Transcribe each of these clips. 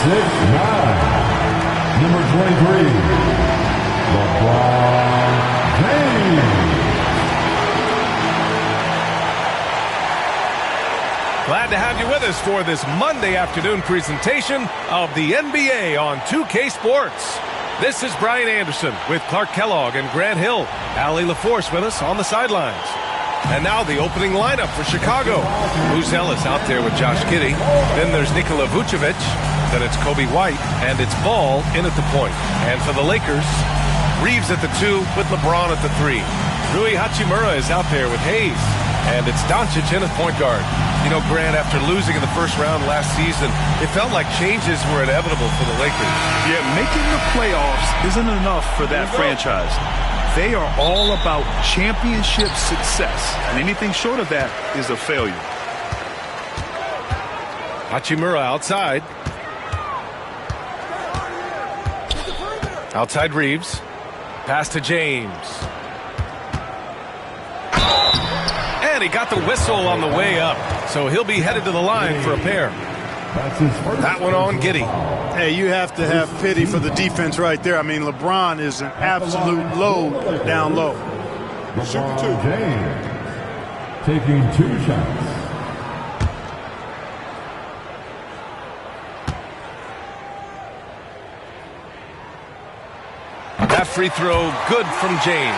Number 23, LeBron James. Glad to have you with us for this Monday afternoon presentation of the NBA on 2K Sports. This is Brian Anderson with Clark Kellogg and Grant Hill. Allie LaForce with us on the sidelines. And now the opening lineup for Chicago. Buzelis out there with Josh Giddey. Then there's Nikola Vucevic. Then it's Kobe White. And it's Ball in at the point. And for the Lakers, Reeves at the 2 with LeBron at the 3. Rui Hachimura is out there with Hayes. And it's Doncic in at point guard. You know, Grant, after losing in the first round last season, it felt like changes were inevitable for the Lakers. Yeah, making the playoffs isn't enough for that franchise. They are all about championship success, and anything short of that is a failure. Hachimura outside. Outside Reeves. Pass to James. And he got the whistle on the way up, so he'll be headed to the line for a pair. That one on Giddey. Hey, you have to have pity for the defense right there. I mean, LeBron is an absolute load down low. LeBron James taking 2 shots. That free throw good from James.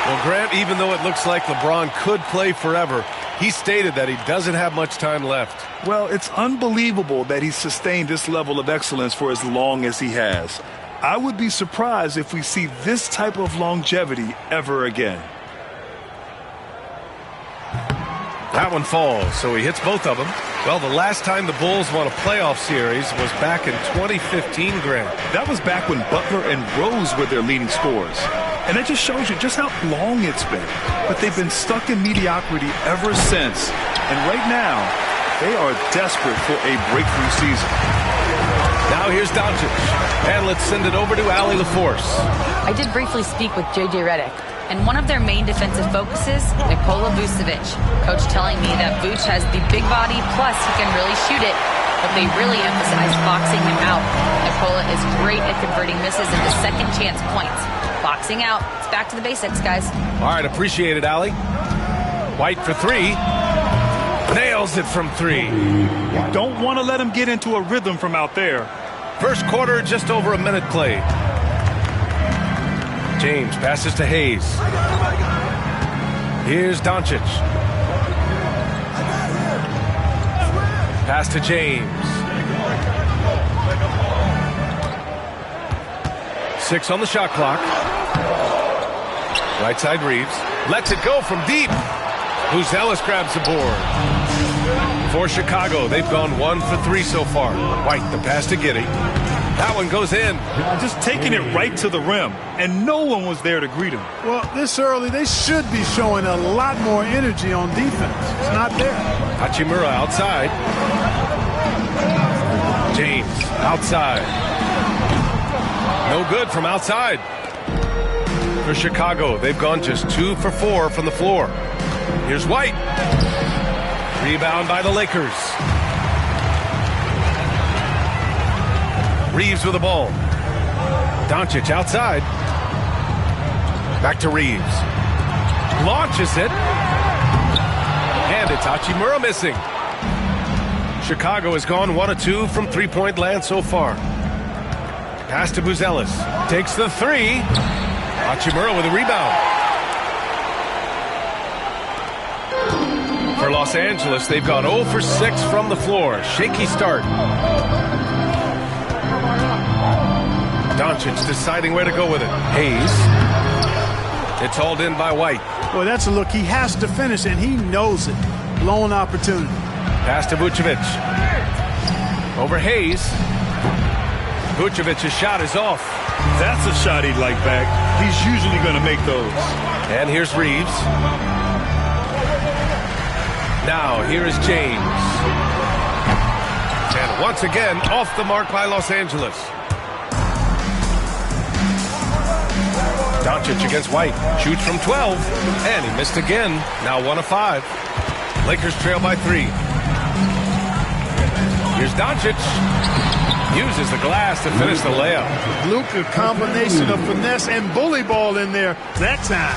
Well, Grant, even though it looks like LeBron could play forever, he stated that he doesn't have much time left. Well, it's unbelievable that he's sustained this level of excellence for as long as he has. I would be surprised if we see this type of longevity ever again. That one falls, so he hits both of them. Well, the last time the Bulls won a playoff series was back in 2015, Grant. That was back when Butler and Rose were their leading scorers. And that just shows you just how long it's been. But they've been stuck in mediocrity ever since. And right now, they are desperate for a breakthrough season. Now here's Doncic. And let's send it over to Allie LaForce. I did briefly speak with J.J. Redick. And one of their main defensive focuses, Nikola Vucevic. Coach telling me that Vuce has the big body, plus he can really shoot it. But they really emphasize boxing him out. Nikola is great at converting misses into second chance points. Boxing out. It's back to the basics, guys. All right, appreciate it, Allie. White for 3. Nails it from 3. You don't want to let him get into a rhythm from out there. First quarter, just over a minute played. James passes to Hayes. Here's Doncic. Pass to James. 6 on the shot clock. Right side Reeves. Lets it go from deep. Buzelis grabs the board. For Chicago, they've gone 1 for 3 so far. White, the pass to Giddey. That one goes in. Just taking it right to the rim, and no one was there to greet him. Well, this early, they should be showing a lot more energy on defense. It's not there. Hachimura outside. James outside. No good from outside. For Chicago, they've gone just 2 for 4 from the floor. Here's White. Rebound by the Lakers. Reeves with the ball. Doncic outside. Back to Reeves. Launches it. And it's Hachimura missing. Chicago has gone 1 of 2 from three-point land so far. Pass to Buzelis. Takes the 3. Hachimura with a rebound. For Los Angeles, they've gone 0 for 6 from the floor. Shaky start. Doncic deciding where to go with it. Hayes. It's hauled in by White. Boy, that's a look he has to finish, and he knows it. Blown opportunity. Pass to Vucevic. Over Hayes. Vucevic's shot is off. That's a shot he'd like back. He's usually going to make those. And here's Reeves. Now, here is James. And once again, off the mark by Los Angeles. Doncic against White. Shoots from 12. And he missed again. Now 1 of 5. Lakers trail by 3. Here's Doncic. Uses the glass to finish the layup. Luka, combination of finesse and bully ball in there that time.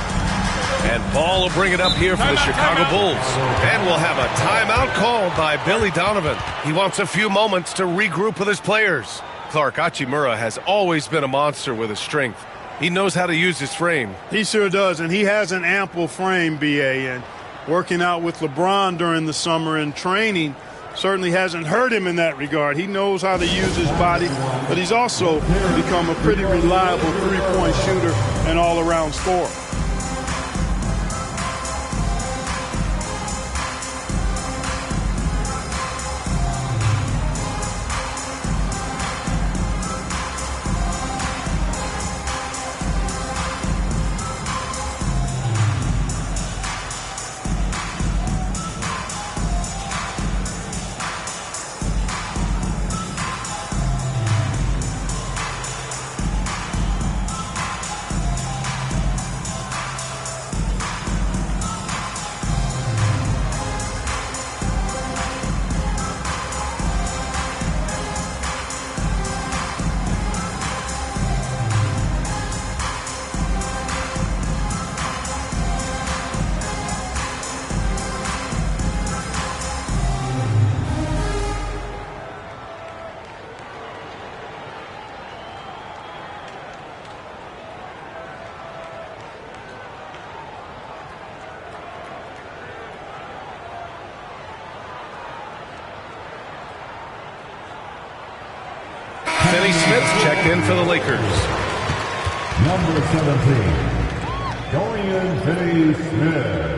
And Ball will bring it up here for the Chicago Bulls. And we'll have a timeout called by Billy Donovan. He wants a few moments to regroup with his players. Clark, Hachimura has always been a monster with his strength. He knows how to use his frame. He sure does, and he has an ample frame, B.A., and working out with LeBron during the summer and training certainly hasn't hurt him in that regard. He knows how to use his body, but he's also become a pretty reliable three-point shooter and all-around scorer. Finney Smith checked in for the Lakers. Number 17, Dorian Finney-Smith.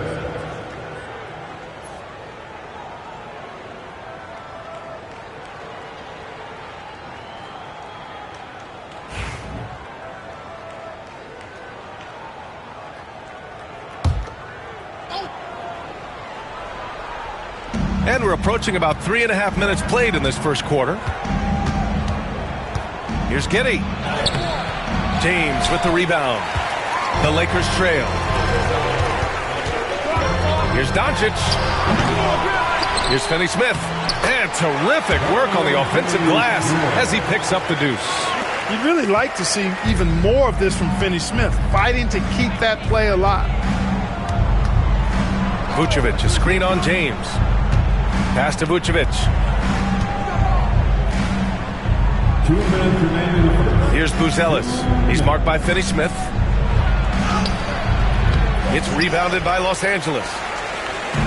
And we're approaching about 3.5 minutes played in this first quarter. Here's Giddey. James with the rebound. The Lakers trail. Here's Doncic. Here's Finney Smith. And terrific work on the offensive glass as he picks up the deuce. You'd really like to see even more of this from Finney Smith, fighting to keep that play alive. Vucevic, a screen on James. Pass to Vucevic. 2 minutes remaining in the first. Here's Buzelis. He's marked by Finney Smith. It's rebounded by Los Angeles.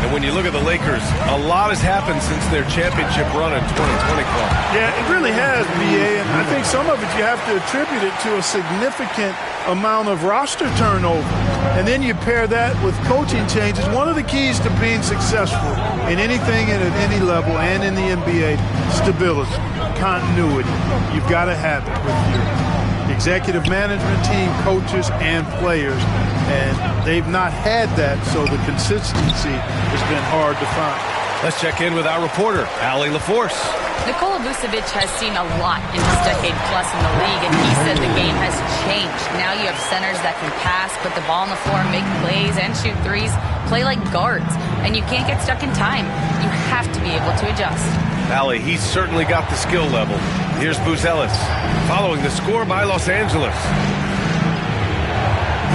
And when you look at the Lakers, a lot has happened since their championship run in 2020, Clark. Yeah, it really has, B.A., and I think some of it you have to attribute it to a significant amount of roster turnover. And then you pair that with coaching changes. One of the keys to being successful in anything and at any level and in the NBA, stability, continuity. You've got to have it with your executive management team, coaches, and players. And they've not had that, so the consistency has been hard to find. Let's check in with our reporter, Allie LaForce. Nikola Vucevic has seen a lot in his decade plus in the league, and he said the game has changed. Now you have centers that can pass, put the ball on the floor, make plays, and shoot threes, play like guards. And you can't get stuck in time. You have to be able to adjust. Allie, he's certainly got the skill level. Here's Buzelis, following the score by Los Angeles.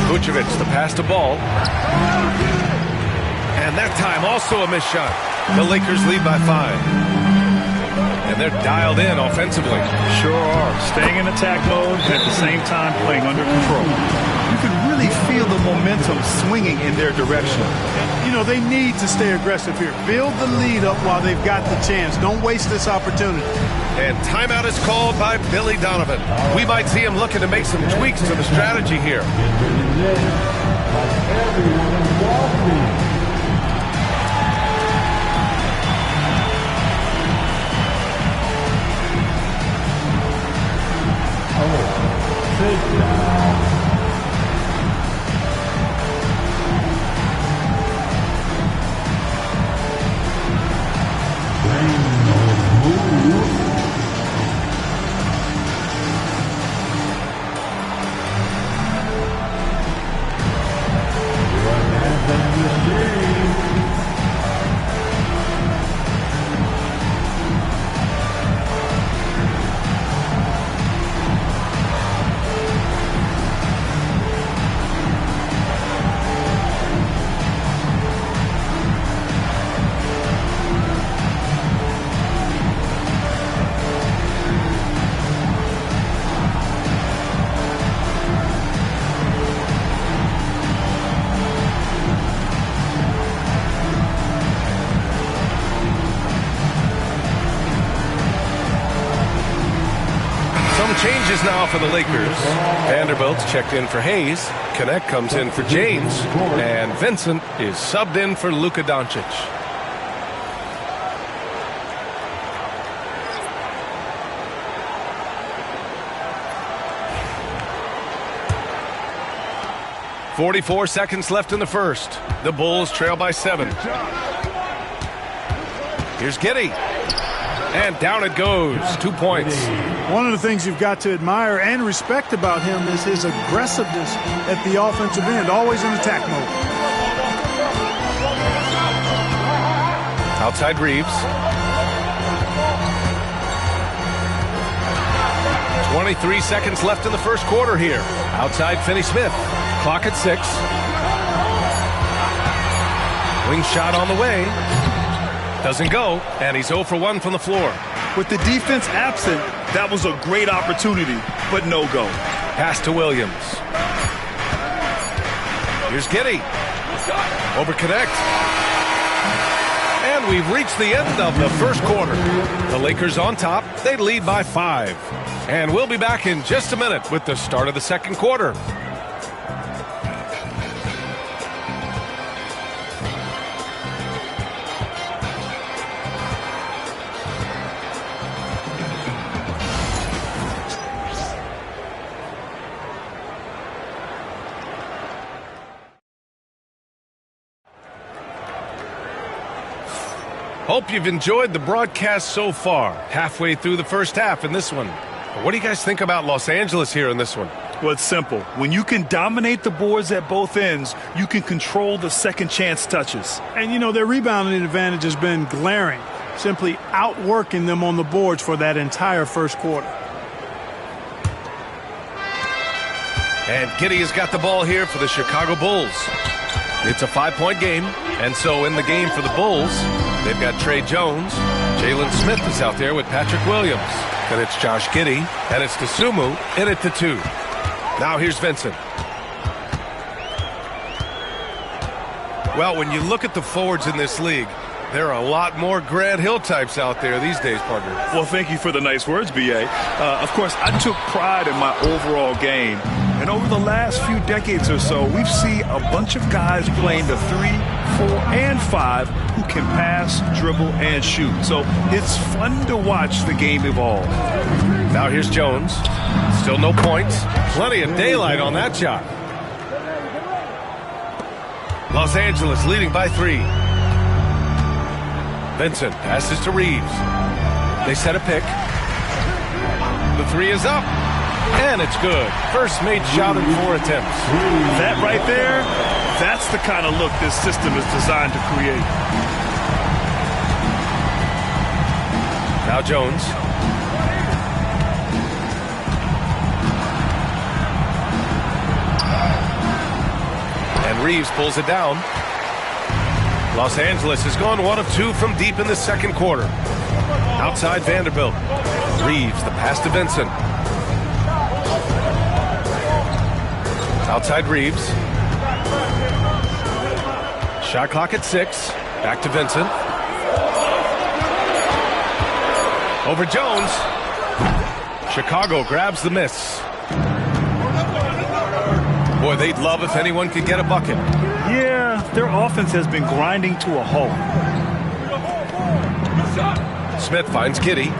Vucevic, the pass to Ball. And that time also a missed shot. The Lakers lead by 5. And they're dialed in offensively. Sure are. Staying in attack mode and at the same time playing under control. You can really feel the momentum swinging in their direction. You know, they need to stay aggressive here. Build the lead up while they've got the chance. Don't waste this opportunity. And timeout is called by Billy Donovan. We might see him looking to make some tweaks to the strategy here. Some changes now for the Lakers. Vanderbilt's checked in for Hayes. Connect comes in for James. And Vincent is subbed in for Luka Doncic. .44 seconds left in the first. The Bulls trail by 7. Here's Giddey. And down it goes. 2 points. One of the things you've got to admire and respect about him is his aggressiveness at the offensive end, always in attack mode. Outside Reeves. 23 seconds left in the first quarter here. Outside Finney-Smith. Clock at 6. Wing shot on the way. Doesn't go, and he's 0 for 1 from the floor. With the defense absent, that was a great opportunity, but no go. Pass to Williams. Here's Giddey. Over connect. And we've reached the end of the first quarter. The Lakers on top. They lead by 5. And we'll be back in just a minute with the start of the second quarter. Hope you've enjoyed the broadcast so far. Halfway through the first half in this one. What do you guys think about Los Angeles here in this one? Well, it's simple. When you can dominate the boards at both ends, you can control the second chance touches. And, you know, their rebounding advantage has been glaring, simply outworking them on the boards for that entire first quarter. And Giddey has got the ball here for the Chicago Bulls. It's a 5-point game, and so in the game for the Bulls, they've got Trey Jones. Jalen Smith is out there with Patrick Williams. Then it's Josh Giddey, and it's Dosunmu in at the 2. Now here's Vincent. Well, when you look at the forwards in this league, there are a lot more Grant Hill types out there these days, partner. Well, thank you for the nice words, B.A. Of course, I took pride in my overall game. And over the last few decades or so, we've seen a bunch of guys playing the 3, 4, and 5 who can pass, dribble, and shoot. So it's fun to watch the game evolve. Now here's Jones. Still no points. Plenty of daylight on that shot. Los Angeles leading by 3. Vincent passes to Reeves. They set a pick. The 3 is up. And it's good. First made shot in 4 attempts. That right there, that's the kind of look this system is designed to create. Now Jones. And Reeves pulls it down. Los Angeles has gone 1 of 2 from deep in the second quarter. Outside Vanderbilt. Reeves, the pass to Vincent. Outside Reeves. Shot clock at 6. Back to Vincent. Over Jones. Chicago grabs the miss. Boy, they'd love if anyone could get a bucket. Yeah, their offense has been grinding to a halt. Smith finds Giddey.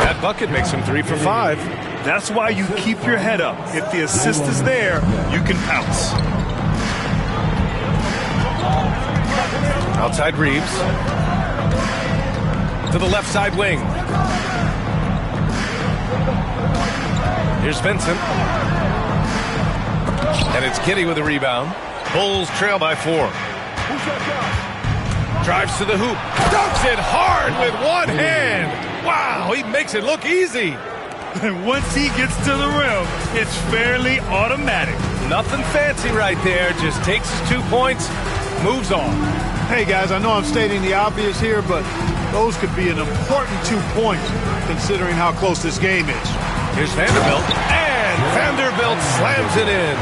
That bucket makes him 3 for 5. That's why you keep your head up. If the assist is there, you can pounce. Outside Reeves. To the left side wing. Here's Vincent. And it's Giddey with a rebound. Bulls trail by 4. Drives to the hoop. Dunks it hard with one hand. Wow, he makes it look easy. And once he gets to the rim, it's fairly automatic. Nothing fancy right there. Just takes his 2 points, moves on. Hey, guys, I know I'm stating the obvious here, but those could be an important 2 points considering how close this game is. Here's Vanderbilt, and Vanderbilt slams it in.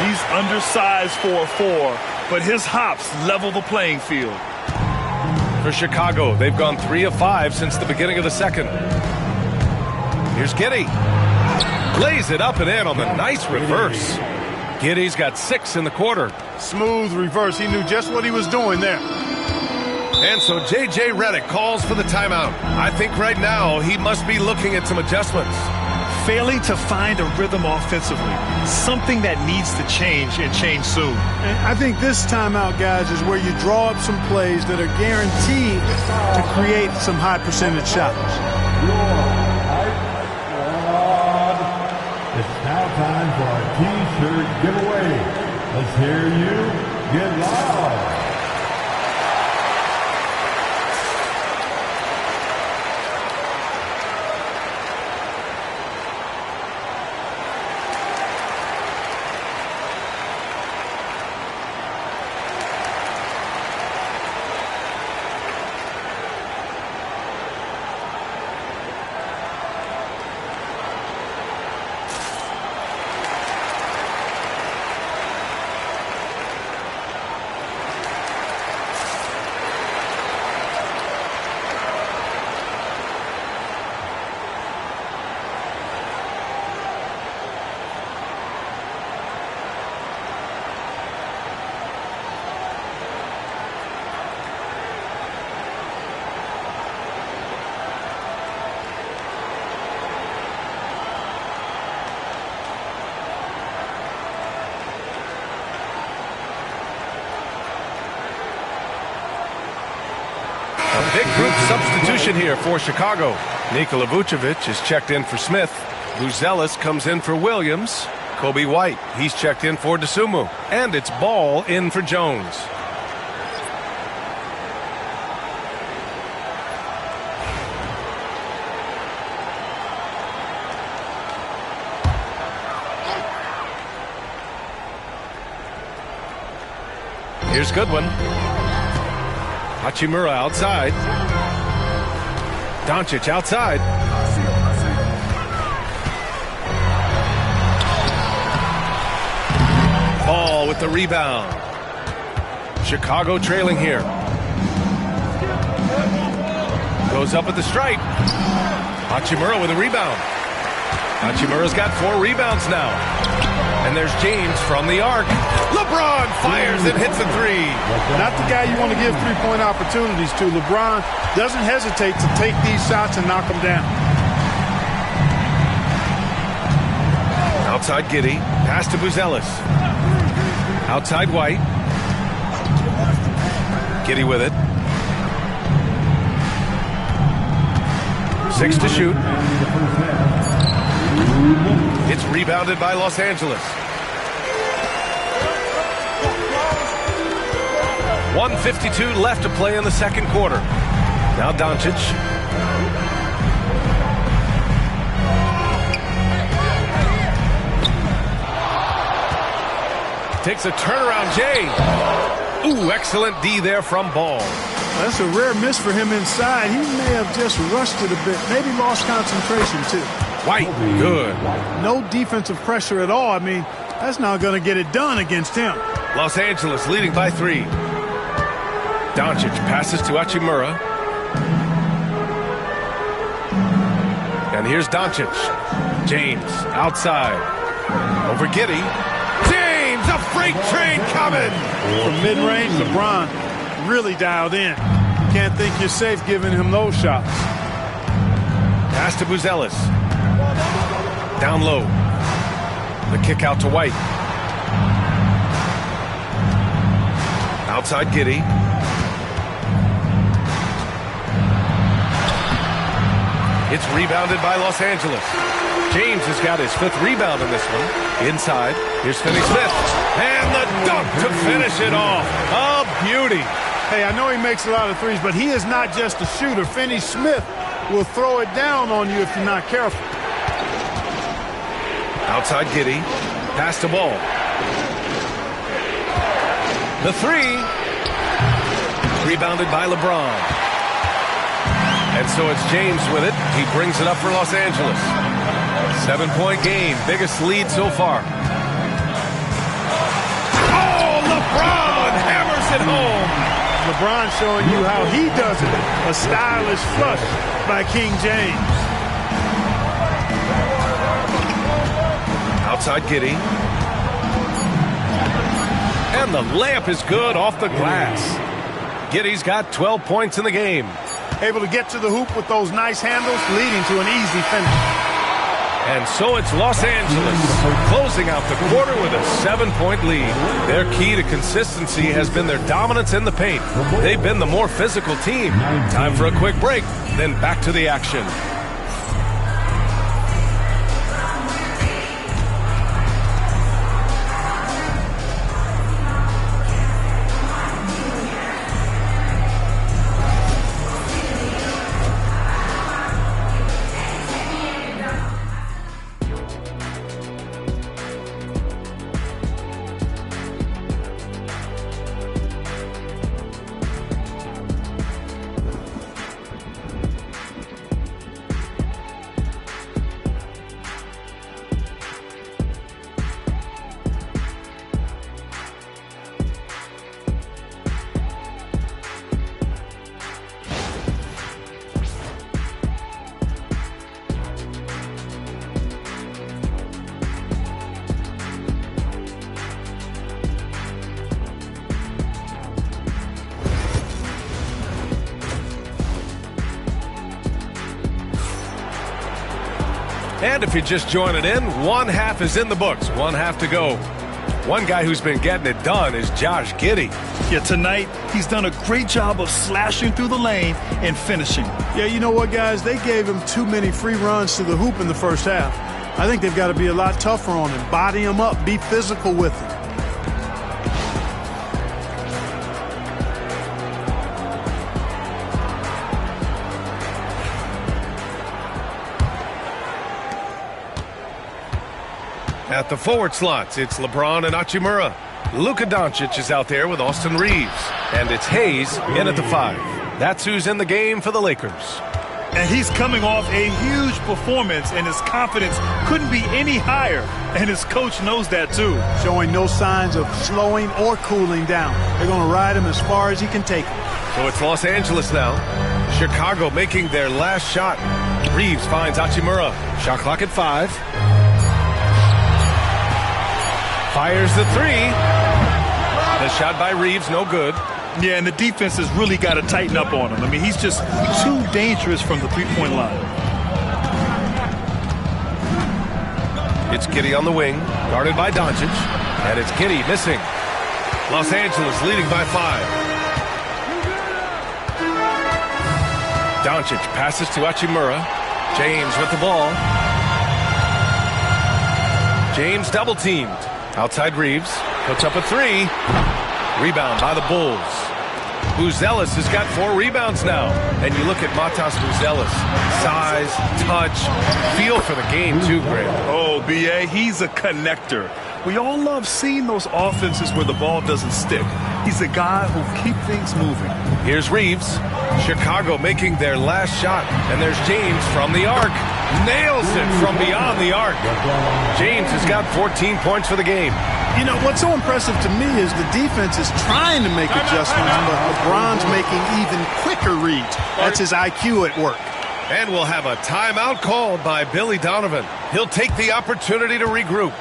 He's undersized for a 4, but his hops level the playing field. For Chicago, they've gone 3 of 5 since the beginning of the second. Here's Giddey. Lays it up and in on the nice reverse. Giddey's got 6 in the quarter. Smooth reverse. He knew just what he was doing there. And so J.J. Redick calls for the timeout. I think right now he must be looking at some adjustments. Failing to find a rhythm offensively. Something that needs to change and change soon. And I think this timeout, guys, is where you draw up some plays that are guaranteed to create some high percentage shots. It's now time for our T-shirt giveaway. Let's hear you get loud. Big group substitution here for Chicago. Nikola Vucevic is checked in for Smith. Buzelis comes in for Williams. Kobe White, he's checked in for Dosunmu. And it's Ball in for Jones. Here's Goodwin. Hachimura outside. Doncic outside. Ball with the rebound. Chicago trailing here. Goes up at the stripe. Hachimura with a rebound. Hachimura's got 4 rebounds now. And there's James from the arc. LeBron fires and hits a 3. Not the guy you want to give three-point opportunities to. LeBron doesn't hesitate to take these shots and knock them down. Outside Giddey. Pass to Buzelis. Outside White. Giddey with it. 6 to shoot. It's rebounded by Los Angeles. 1:52 left to play in the second quarter. Now Doncic. Takes a turnaround, Jay. Ooh, excellent D there from Ball. That's a rare miss for him inside. He may have just rushed it a bit. Maybe lost concentration, too. White, good. No defensive pressure at all. I mean, that's not going to get it done against him. Los Angeles leading by 3. Doncic passes to Hachimura. And here's Doncic. James outside. Over Giddey. James, a freight train coming. From mid-range, LeBron really dialed in. You can't think you're safe giving him those shots. Pass to Buzelis. Down low. The kick out to White. Outside Giddey. It's rebounded by Los Angeles. James has got his 5th rebound in this one. Inside. Here's Finney-Smith. And the dunk to finish it off. A beauty. Hey, I know he makes a lot of threes, but he is not just a shooter. Finney-Smith will throw it down on you if you're not careful. Outside Giddey. Pass to Ball. The 3. Rebounded by LeBron. And so it's James with it. He brings it up for Los Angeles. 7-point game. Biggest lead so far. Oh, LeBron hammers it home. LeBron showing you how he does it. A stylish flush by King James. outside Giddey. And the layup is good off the glass. Giddey's got 12 points in the game. Able to get to the hoop with those nice handles, leading to an easy finish. And so it's Los Angeles closing out the quarter with a 7-point lead. Their key to consistency has been their dominance in the paint. They've been the more physical team. Time for a quick break, then back to the action. And if you're just joining in, one half is in the books, one half to go. One guy who's been getting it done is Josh Giddey. Yeah, tonight he's done a great job of slashing through the lane and finishing. Yeah, you know what, guys? They gave him too many free runs to the hoop in the first half. I think they've got to be a lot tougher on him. Body him up, be physical with him. At the forward slots, it's LeBron and Hachimura. Luka Doncic is out there with Austin Reeves. And it's Hayes in at the 5. That's who's in the game for the Lakers. And he's coming off a huge performance, and his confidence couldn't be any higher. And his coach knows that, too. Showing no signs of slowing or cooling down. They're going to ride him as far as he can take him. So it's Los Angeles now. Chicago making their last shot. Reeves finds Hachimura. Shot clock at 5. Fires the 3. The shot by Reeves, no good. Yeah, and the defense has really got to tighten up on him. I mean, he's just too dangerous from the three-point line. It's Giddey on the wing, guarded by Doncic. And it's Giddey missing. Los Angeles leading by 5. Doncic passes to Hachimura. James with the ball. James double-teamed. Outside Reeves, puts up a 3. Rebound by the Bulls. Buzelis has got 4 rebounds now. And you look at Matas Buzelis. Size, touch, feel for the game too, Graham. Oh, B.A., he's a connector. We all love seeing those offenses where the ball doesn't stick. He's a guy who'll keep things moving. Here's Reeves. Chicago making their last shot. And there's James from the arc. Nails it from beyond the arc. James has got 14 points for the game. You know, what's so impressive to me is the defense is trying to make adjustments, but LeBron's making even quicker reads. That's his IQ at work. And we'll have a timeout called by Billy Donovan. He'll take the opportunity to regroup.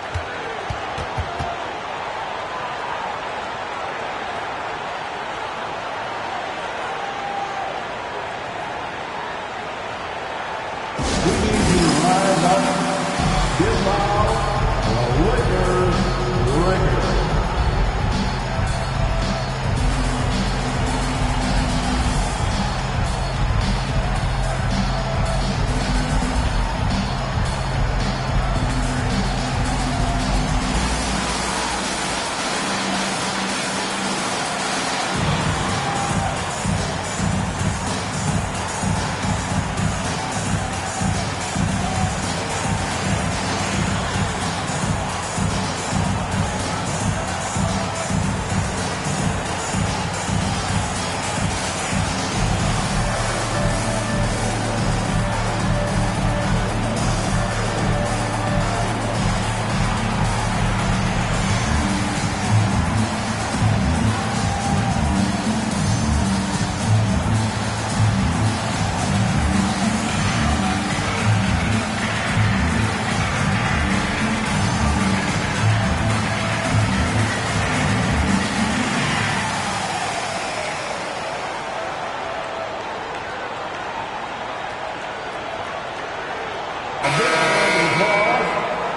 A big round of applause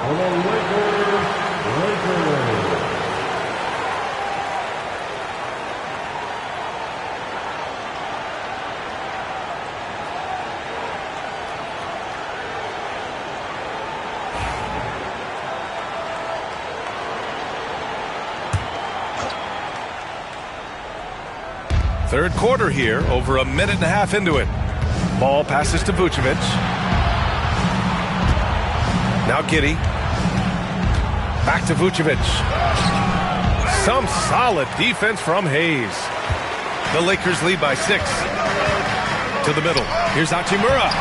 for the Lakers. Third quarter here, over a minute and a half into it. Ball passes to Vucevic. Now Giddey. Back to Vucevic. Some solid defense from Hayes. The Lakers lead by 6. To the middle. Here's Hachimura.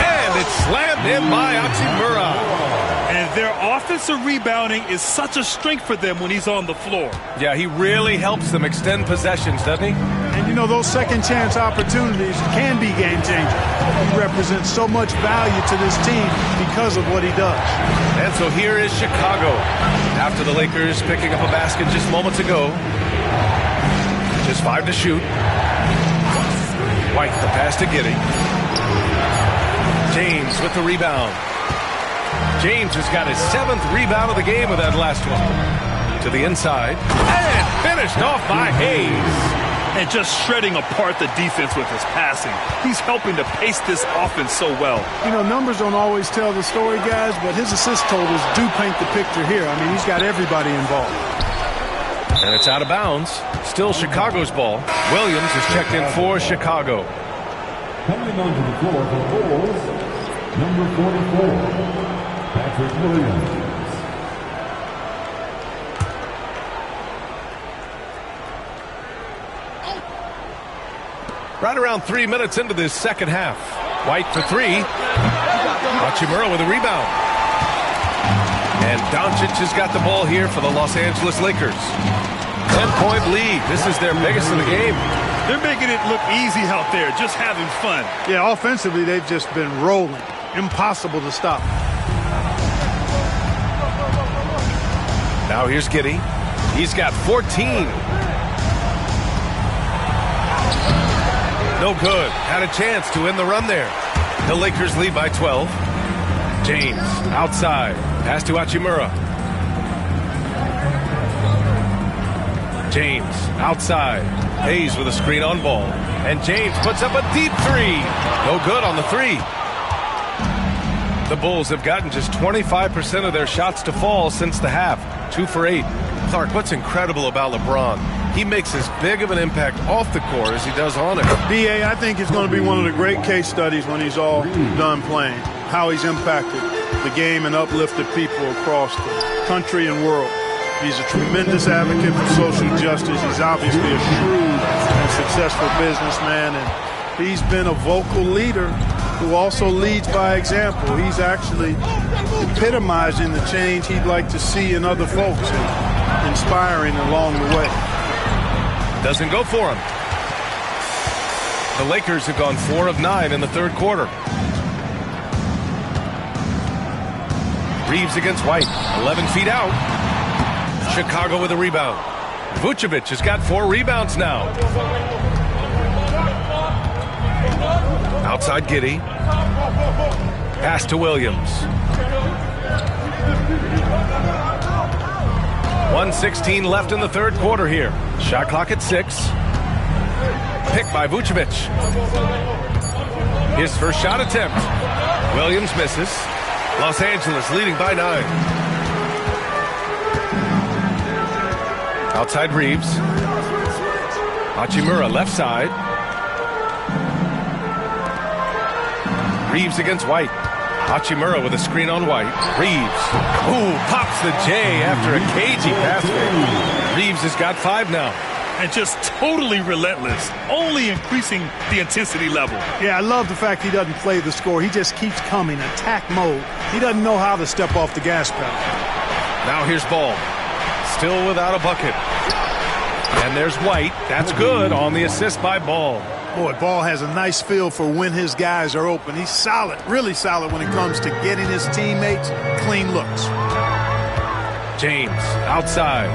And it's slammed in by Hachimura. And their offensive rebounding is such a strength for them when he's on the floor. Yeah, he really helps them extend possessions, doesn't he? And you know, those second chance opportunities can be game changers. He represents so much value to this team because of what he does. And so here is Chicago. After the Lakers picking up a basket just moments ago. Just 5 to shoot. White, the pass to Giddey. James with the rebound. James has got his 7th rebound of the game with that last one. To the inside. And finished off by Hayes. And just shredding apart the defense with his passing. He's helping to pace this offense so well. You know, numbers don't always tell the story, guys, but his assist totals do paint the picture here. I mean, he's got everybody involved. And it's out of bounds. Still Chicago's ball. Williams is checked in for Chicago. Coming onto the floor for the Bulls, number 44, Patrick Williams. Right around 3 minutes into this second half. White for 3. Hachimura with a rebound. And Doncic has got the ball here for the Los Angeles Lakers. 10-point lead. This is their biggest of the game. They're making it look easy out there, just having fun. Yeah, offensively, they've just been rolling. Impossible to stop. Now here's Giddey. He's got 14. No good. Had a chance to win the run there. The Lakers lead by 12. James outside. Pass to Hachimura. James outside. Hayes with a screen on ball. And James puts up a deep 3. No good on the 3. The Bulls have gotten just 25% of their shots to fall since the half. 2 for 8. Clark, what's incredible about LeBron? He makes as big of an impact off the court as he does on it. B.A., I think it's going to be one of the great case studies when he's all done playing. How he's impacted the game and uplifted people across the country and world. He's a tremendous advocate for social justice. He's obviously a shrewd and successful businessman, and he's been a vocal leader who also leads by example. He's actually epitomizing the change he'd like to see in other folks and inspiring along the way. Doesn't go for him. The Lakers have gone 4 of 9 in the third quarter. Reeves against White. 11 feet out. Chicago with a rebound. Vucevic has got 4 rebounds now. Outside Giddey. Pass to Williams. 1:16 left in the third quarter here. Shot clock at 6. Picked by Vucevic. His first shot attempt. Williams misses. Los Angeles leading by 9. Outside Reeves. Hachimura left side. Reeves against White. Hachimura with a screen on White. Reeves. Ooh, pops the J after a cagey pass fake. Reeves has got 5 now. And just totally relentless, only increasing the intensity level. Yeah, I love the fact he doesn't play the score. He just keeps coming, attack mode. He doesn't know how to step off the gas pedal. Now here's Ball. Still without a bucket. And there's White. That's good on the assist by Ball. Boy, Ball has a nice feel for when his guys are open. He's solid, really solid when it comes to getting his teammates clean looks. James outside.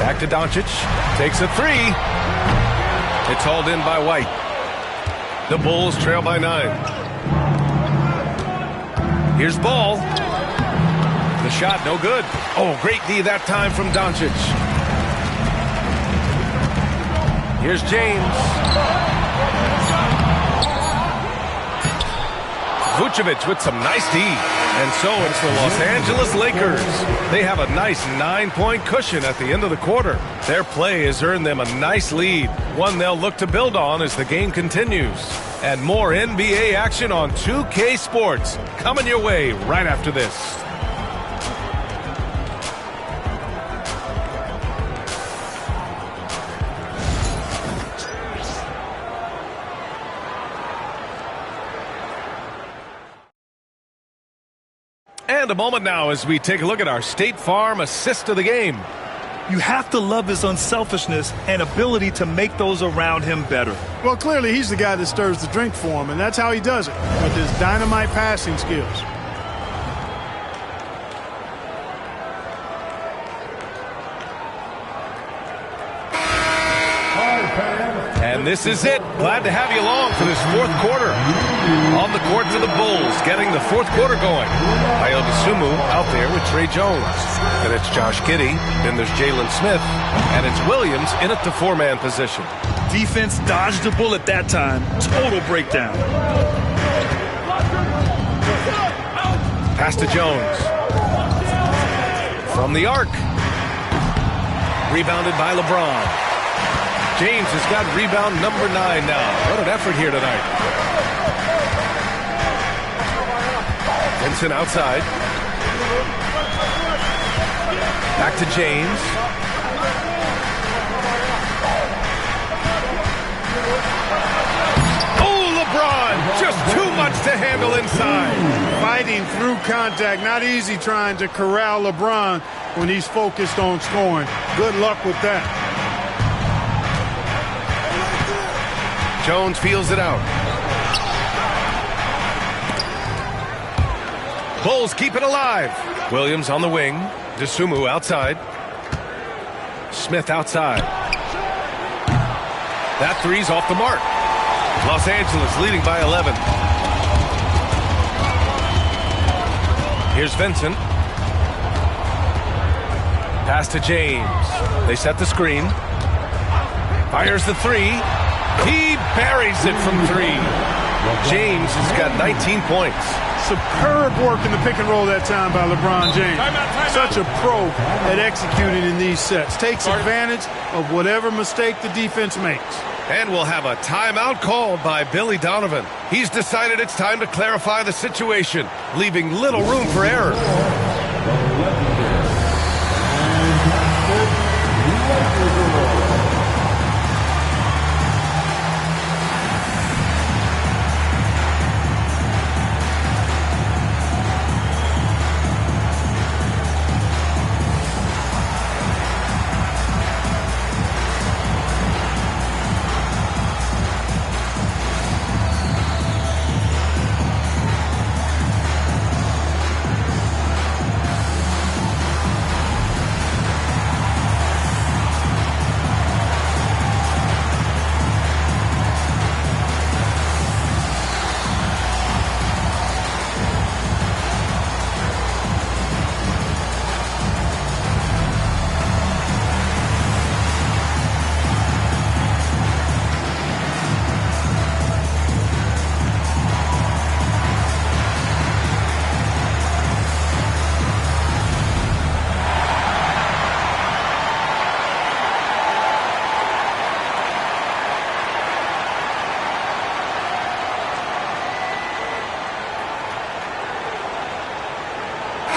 Back to Doncic. Takes a 3. It's hauled in by White. The Bulls trail by 9. Here's Ball. The shot, no good. Oh, great D that time from Doncic. Here's James. Vucevic with some nice D. And so it's the Los Angeles Lakers. They have a nice 9-point cushion at the end of the quarter. Their play has earned them a nice lead, one they'll look to build on as the game continues. And more NBA action on 2K Sports coming your way right after this. And a moment now as we take a look at our State Farm assist of the game. You have to love his unselfishness and ability to make those around him better. Well, clearly he's the guy that stirs the drink for him, and that's how he does it, with his dynamite passing skills. And this is it. Glad to have you along for this fourth quarter. On the court for the Bulls, getting the fourth quarter going. Ayo Dosunmu out there with Trey Jones. Then it's Josh Giddey. Then there's Jalen Smith. And it's Williams in at the four-man position. Defense dodged the bullet that time. Total breakdown. Pass to Jones. From the arc. Rebounded by LeBron. James has got rebound number 9 now. What an effort here tonight. Vincent outside. Back to James. Oh, LeBron! Just too much to handle inside. Fighting through contact. Not easy trying to corral LeBron when he's focused on scoring. Good luck with that. Jones feels it out. Bulls keep it alive. Williams on the wing. Dosunmu outside. Smith outside. That three's off the mark. Los Angeles leading by 11. Here's Vincent. Pass to James. They set the screen. Fires the three. He buries it from 3. James has got 19 points. Superb work in the pick and roll that time by LeBron James. Such a pro at executing in these sets. Takes advantage of whatever mistake the defense makes. And we'll have a timeout called by Billy Donovan. He's decided it's time to clarify the situation, leaving little room for error.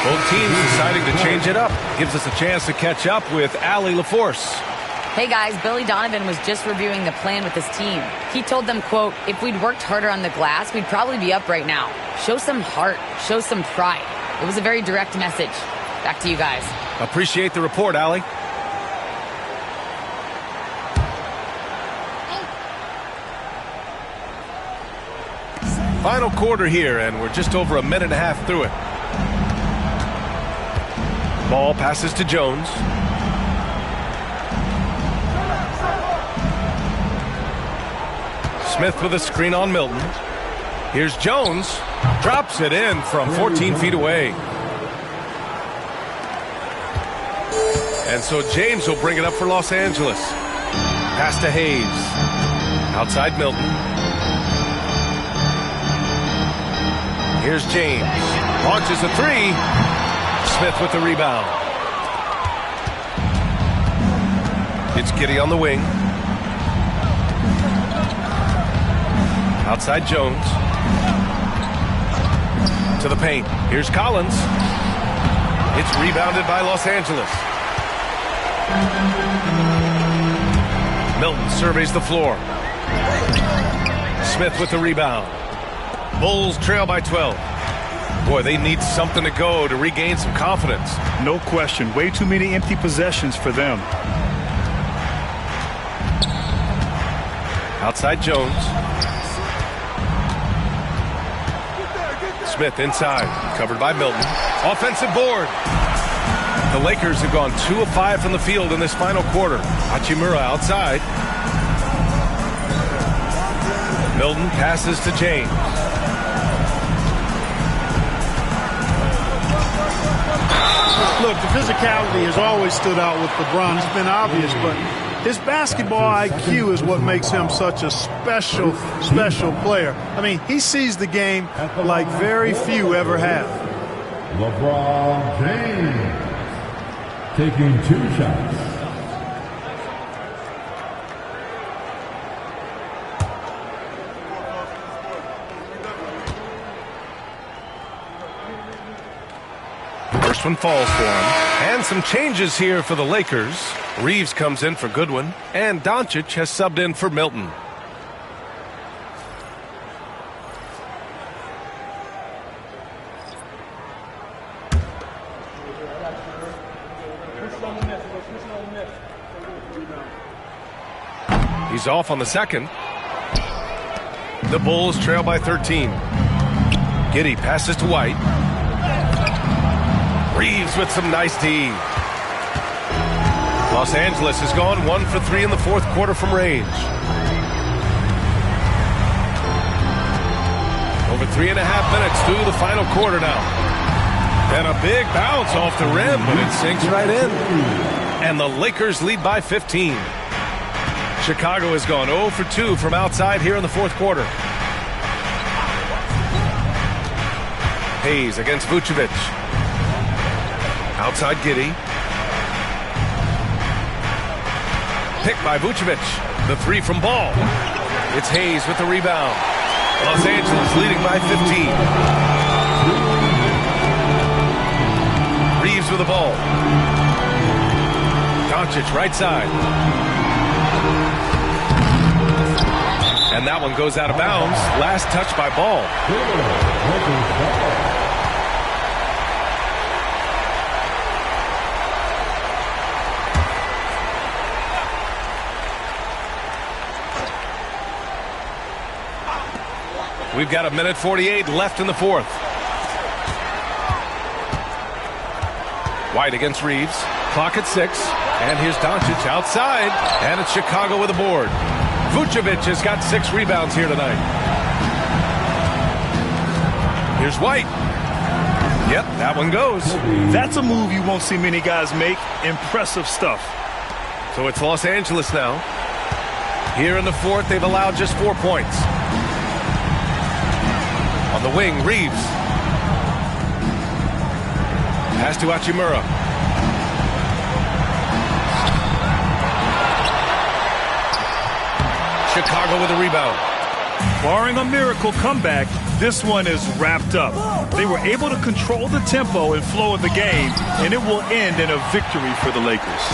Both teams deciding to change it up. Gives us a chance to catch up with Allie LaForce. Hey guys, Billy Donovan was just reviewing the plan with his team. He told them, quote, if we'd worked harder on the glass, we'd probably be up right now. Show some heart, show some pride. It was a very direct message. Back to you guys. Appreciate the report, Allie. Final quarter here, and we're just over a minute and a half through it. Ball passes to Jones. Smith with a screen on Milton. Here's Jones. Drops it in from 14 feet away. And so James will bring it up for Los Angeles. Pass to Hayes. Outside Milton. Here's James. Launches a three. Smith with the rebound. It's Giddey on the wing. Outside Jones. To the paint. Here's Collins. It's rebounded by Los Angeles. Milton surveys the floor. Smith with the rebound. Bulls trail by 12. Boy, they need something to go to regain some confidence. No question. Way too many empty possessions for them. Outside Jones. Smith inside. Covered by Milton. Offensive board. The Lakers have gone 2 of 5 from the field in this final quarter. Hachimura outside. Milton passes to James. Look, the physicality has always stood out with LeBron. It's been obvious, but his basketball IQ is what makes him such a special player. I mean, he sees the game like very few ever have. LeBron James taking 2 shots. First one falls for him. And some changes here for the Lakers. Reeves comes in for Goodwin, and Doncic has subbed in for Milton. He's off on the second. The Bulls trail by 13. Giddey passes to White. Reeves with some nice D. Los Angeles has gone 1 for 3 in the fourth quarter from range. Over 3.5 minutes through the final quarter now. And a big bounce off the rim, but it sinks right in. And the Lakers lead by 15. Chicago has gone 0 for 2 from outside here in the fourth quarter. Hayes against Vucevic. Outside Giddey. Picked by Vucevic. The three from Ball. It's Hayes with the rebound. Los Angeles leading by 15. Reeves with the ball. Doncic right side. And that one goes out of bounds. Last touch by Ball. We've got 1:48 left in the fourth. White against Reeves. Clock at 6. And here's Doncic outside. And it's Chicago with a board. Vucevic has got 6 rebounds here tonight. Here's White. Yep, that one goes. That's a move you won't see many guys make. Impressive stuff. So it's Los Angeles now. Here in the fourth, they've allowed just 4 points. On the wing, Reeves. Pass to Hachimura. Chicago with a rebound. Barring a miracle comeback, this one is wrapped up. They were able to control the tempo and flow of the game, and it will end in a victory for the Lakers.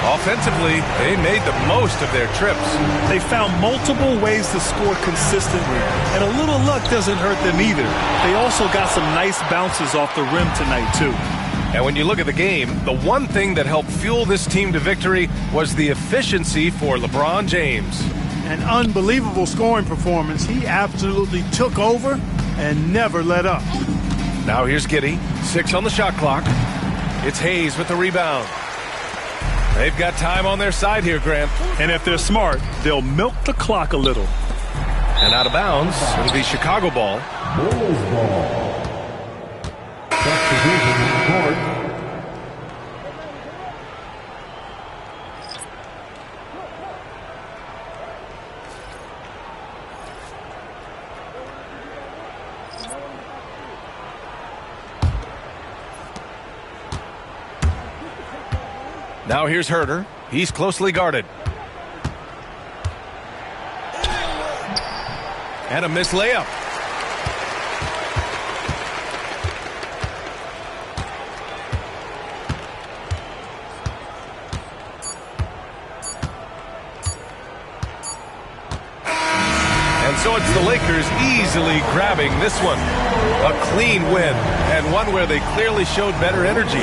Offensively, they made the most of their trips. They found multiple ways to score consistently, and a little luck doesn't hurt them either. They also got some nice bounces off the rim tonight, too. And when you look at the game, the one thing that helped fuel this team to victory was the efficiency for LeBron James. An unbelievable scoring performance. He absolutely took over and never let up. Now here's Giddey. 6 on the shot clock. It's Hayes with the rebound. They've got time on their side here, Grant. And if they're smart, they'll milk the clock a little. And out of bounds, it'll be Chicago ball. Bulls ball. Substitution in court. Now here's Herter. He's closely guarded. And a missed layup. And so it's the Lakers easily grabbing this one. A clean win, and one where they clearly showed better energy.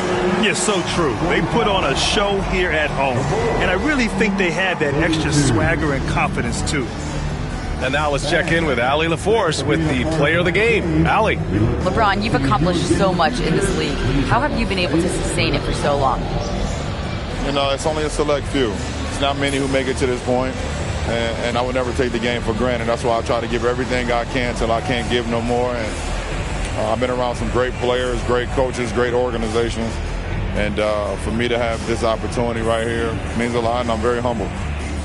Yeah, so true. They put on a show here at home, and I really think they had that extra swagger and confidence, too. And now let's check in with Allie LaForce with the player of the game. Allie. LeBron, you've accomplished so much in this league. How have you been able to sustain it for so long? You know, it's only a select few. It's not many who make it to this point, and I would never take the game for granted. That's why I try to give everything I can till I can't give no more. And I've been around some great players, great coaches, great organizations, and for me to have this opportunity right here means a lot, and I'm very humbled.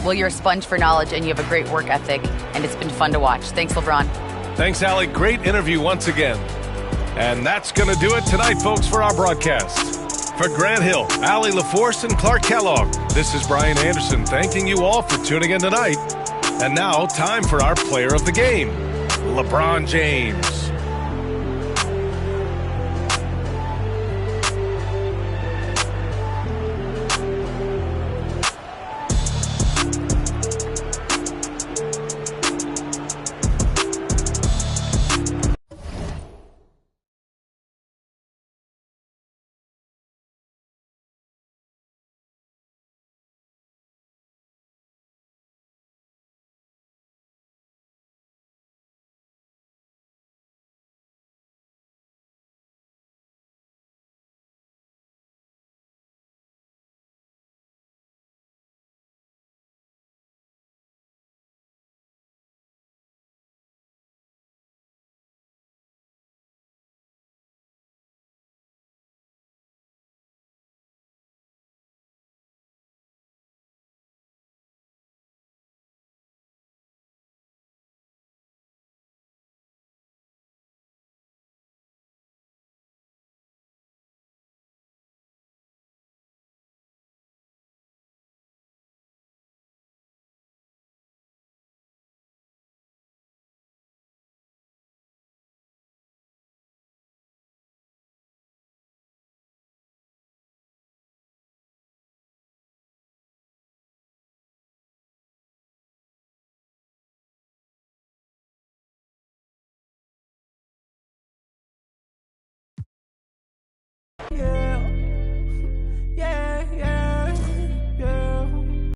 Well, you're a sponge for knowledge, and you have a great work ethic, and it's been fun to watch. Thanks, LeBron. Thanks, Allie. Great interview once again. And that's going to do it tonight, folks, for our broadcast. For Grant Hill, Allie LaForce, and Clark Kellogg, this is Brian Anderson thanking you all for tuning in tonight. And now, time for our player of the game, LeBron James.